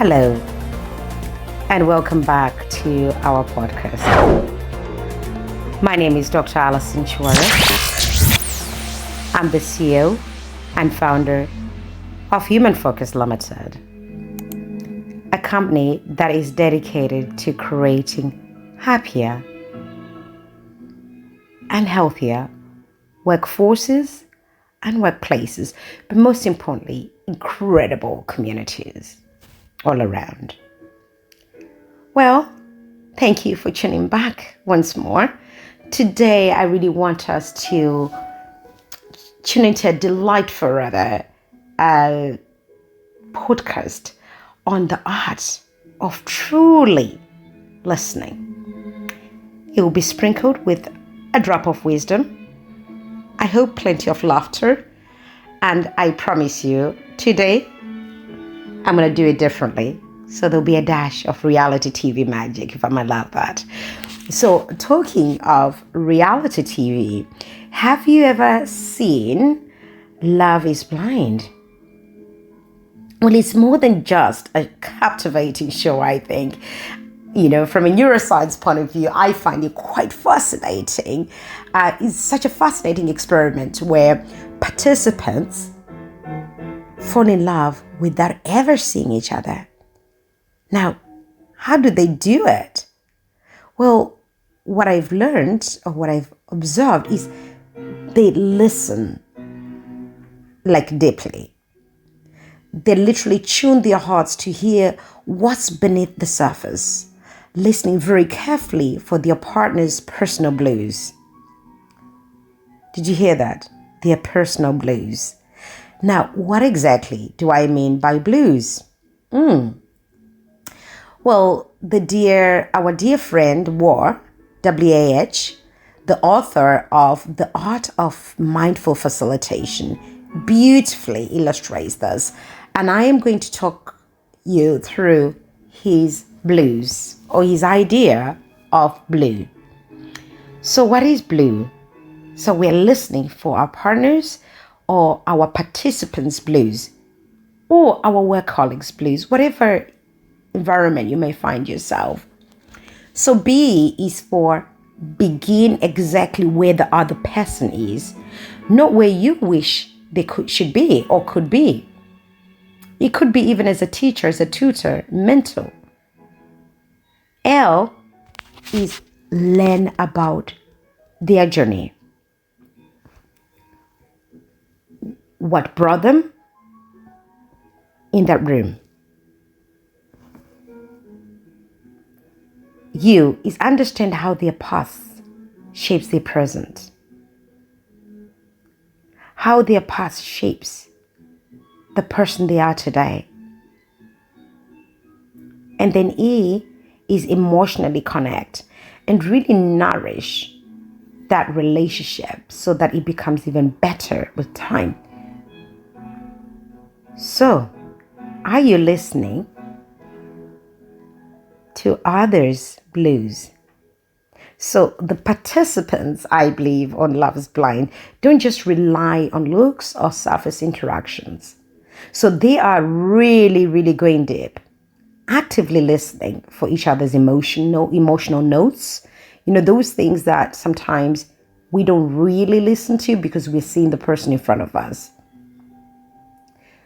Hello, and welcome back to our podcast. My name is Dr. Allison Chiwara. I'm the CEO and founder of Human Focus Limited, a company that is dedicated to creating happier and healthier workforces and workplaces, but most importantly, incredible communities all around. Well, thank you for tuning back once more. Today, I really want us to tune into a delightful podcast on the art of truly listening. It will be sprinkled with a drop of wisdom. I hope plenty of laughter. And I promise you, today, I'm going to do it differently. So there'll be a dash of reality TV magic, if I'm allowed that. So talking of reality TV, have you ever seen Love is Blind? Well, it's more than just a captivating show, I think. You know, from a neuroscience point of view, I find it quite fascinating. It's such a fascinating experiment where participants fall in love without ever seeing each other. Now, how do they do it? Well, what I've learned or what I've observed is they listen like deeply. They literally tune their hearts to hear what's beneath the surface, listening very carefully for their partner's personal blues. Did you hear that? Their personal blues. Now, what exactly do I mean by blues? Well, our dear friend War, W-A-H, the author of The Art of Mindful Facilitation, beautifully illustrates this. And I am going to talk you through his blues or his idea of blue. So what is blue? So we're listening for our partners or our participants' blues or our work colleagues' blues, whatever environment you may find yourself. So B is for begin exactly where the other person is, not where you wish they should be or could be. It could be even as a teacher, as a tutor, mentor. L is learn about their journey. What brought them in that room. U is understand how their past shapes their present. How their past shapes the person they are today. And then E is emotionally connect and really nourish that relationship so that it becomes even better with time. So, are you listening to others' blues? So the participants, I believe, on Love is Blind don't just rely on looks or surface interactions. So they are really, really going deep, actively listening for each other's emotional notes. You know, those things that sometimes we don't really listen to because we're seeing the person in front of us.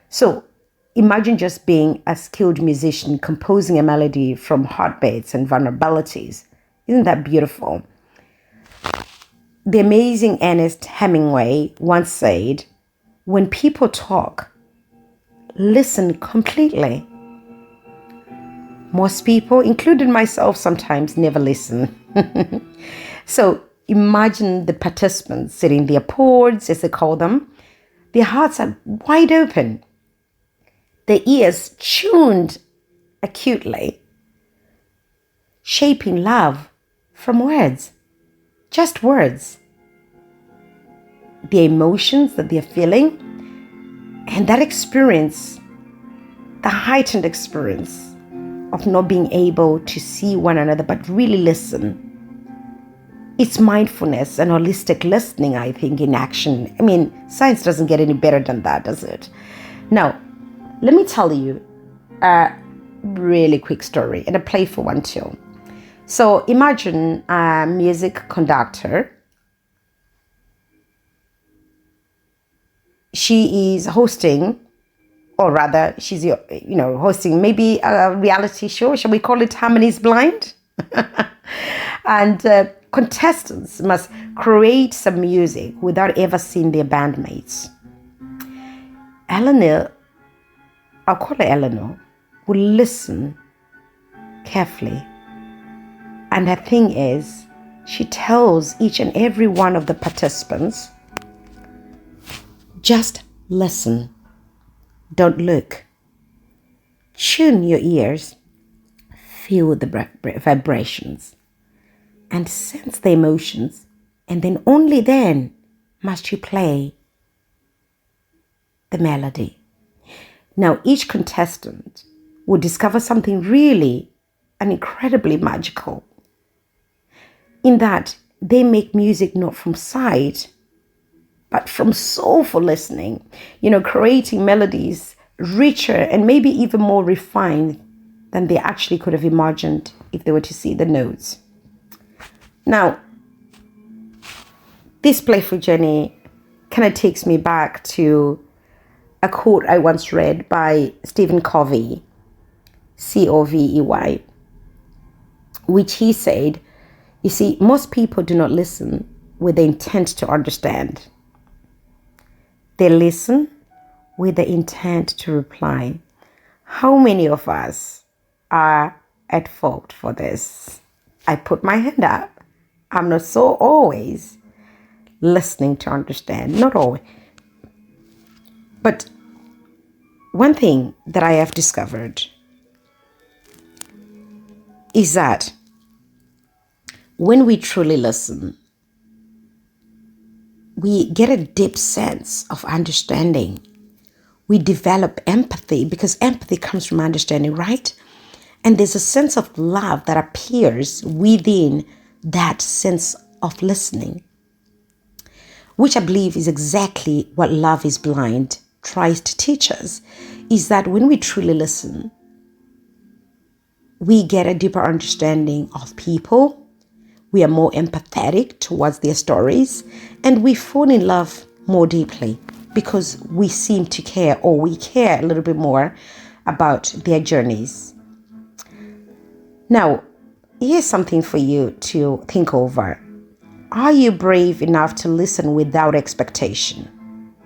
So imagine just being a skilled musician composing a melody from heartbeats and vulnerabilities. Isn't that beautiful? The amazing Ernest Hemingway once said, when people talk, listen completely. Most people, including myself, sometimes never listen. So imagine the participants sitting their pods, as they call them. Their hearts are wide open. Their ears tuned acutely, shaping love from words, just words. The emotions that they're feeling and that experience, the heightened experience of not being able to see one another but really listen. It's mindfulness and holistic listening, I think, in action. I mean, science doesn't get any better than that, does it? Now, let me tell you, really quick story, and a playful one too. So imagine a music conductor. She is hosting, or rather, she's hosting maybe a reality show. Shall we call it Harmony's Blind? And contestants must create some music without ever seeing their bandmates. Eleanor, I'll call her Eleanor, will listen carefully. And the thing is, she tells each and every one of the participants, just listen. Don't look. Tune your ears. Feel the vibrations. And sense the emotions. And then only then must you play the melody. Now, each contestant will discover something really and incredibly magical, in that they make music not from sight, but from soulful listening, creating melodies richer and maybe even more refined than they actually could have imagined if they were to see the notes. Now, this playful journey kind of takes me back to a quote I once read by Stephen Covey, Covey, which he said, you see, most people do not listen with the intent to understand. They listen with the intent to reply. How many of us are at fault for this? I put my hand up. I'm not so always listening to understand. Not always. But one thing that I have discovered is that when we truly listen, we get a deep sense of understanding. We develop empathy, because empathy comes from understanding, right? And there's a sense of love that appears within that sense of listening, which I believe is exactly what Love is Blind tries to teach us, is that when we truly listen, we get a deeper understanding of people. We are more empathetic towards their stories, and we fall in love more deeply because we seem to care, or we care a little bit more about their journeys. Now, here's something for you to think over. Are you brave enough to listen without expectation?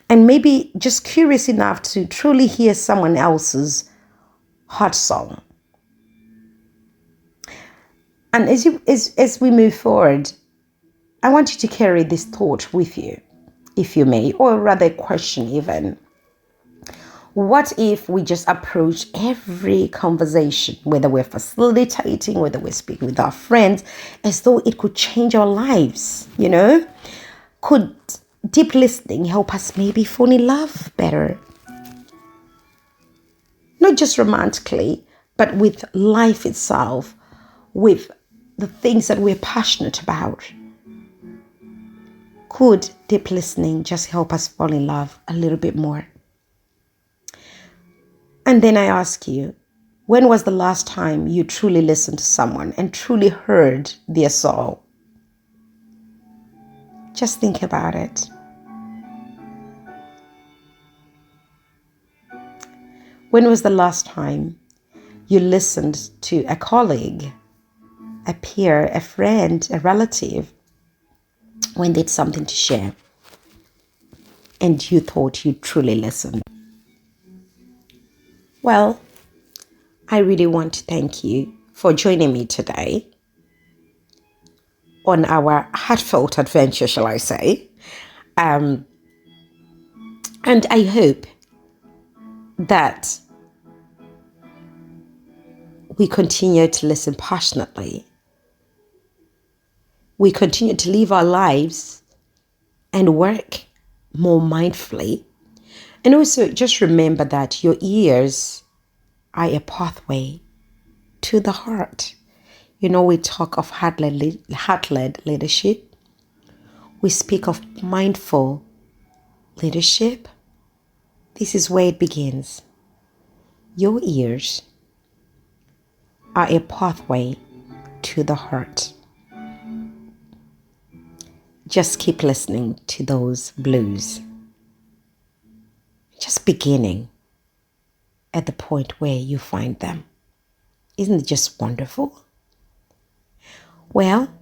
And maybe just curious enough to truly hear someone else's heart song? And as we move forward, I want you to carry this thought with you, if you may, or rather a question even. What if we just approach every conversation, whether we're facilitating, whether we're speaking with our friends, as though it could change our lives, Could deep listening help us maybe fall in love better? Not just romantically, but with life itself, with the things that we're passionate about. Could deep listening just help us fall in love a little bit more? And then I ask you, when was the last time you truly listened to someone and truly heard their soul? Just think about it. When was the last time you listened to a colleague, a peer, a friend, a relative, when they had something to share, and you thought you truly listened? Well, I really want to thank you for joining me today on our heartfelt adventure, shall I say. And I hope that we continue to listen passionately. We continue to live our lives and work more mindfully. And also just remember that your ears are a pathway to the heart. We talk of heart-led leadership. We speak of mindful leadership. This is where it begins. Your ears are a pathway to the heart. Just keep listening to those blues. Just beginning at the point where you find them. Isn't it just wonderful? Well,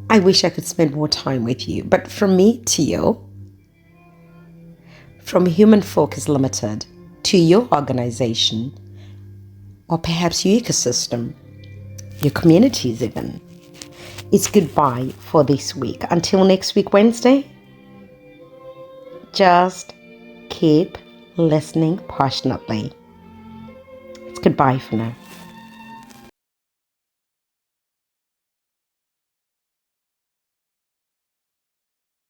I wish I could spend more time with you, but from me to you, from Human Focus Limited to your organization, or perhaps your ecosystem, your communities even, it's goodbye for this week. Until next week, Wednesday, just keep listening passionately. It's goodbye for now.